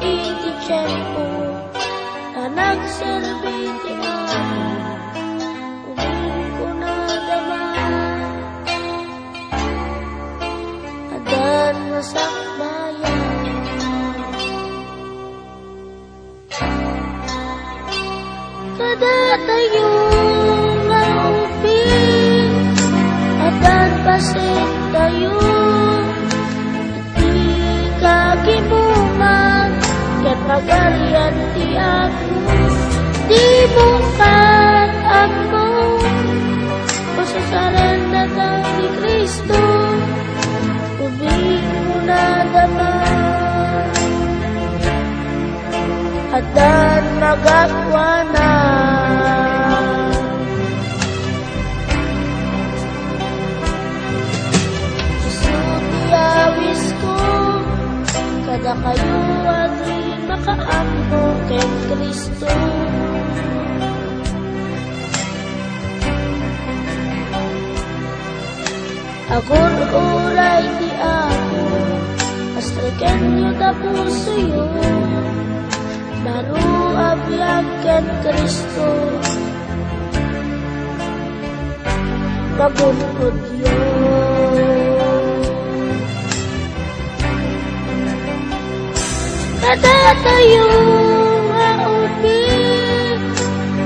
iti tiyempo na nagserbi ti Amo, ubing ko na daman, adan masakbayan. Kada tayo maupin, adan pasit tayo, kagimuman, ket pagarian ti ako, di bukan ako, pasasaran na tayo ni Kristo, ubing mo na daman, at dan magakwana. Isutiyawis ko, kada kayo at makaamno kay Kristo. Agon uray di ako, astriken nyo na puso yun, baru abiyag ken Kristo. Magumpod yun. Kada tayo maupin,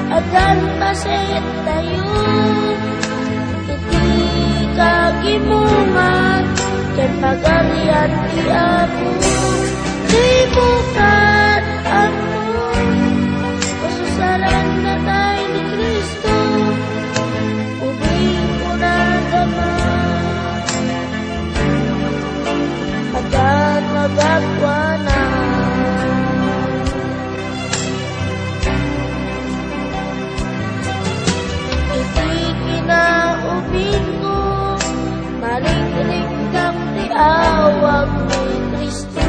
adan pasit tayo, iti kagimungan, ken pagarian ti ako, di bukan ako, pasasaran na tayo ni Kristo, ubing mo na daman, adan magakwana. Maliglig ti awag ni Kristo.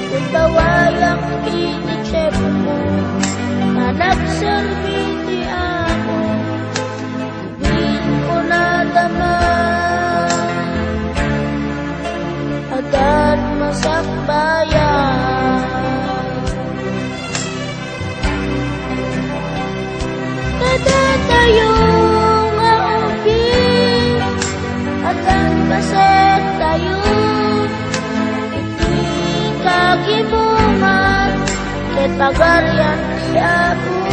Kung bawayang initiyempo na nagserbi ti ako, ubing ko na daman, adan masakbayan. Kada tayo maupin, adan paset tayo, iti kagimungan, ket pagarian ti ako,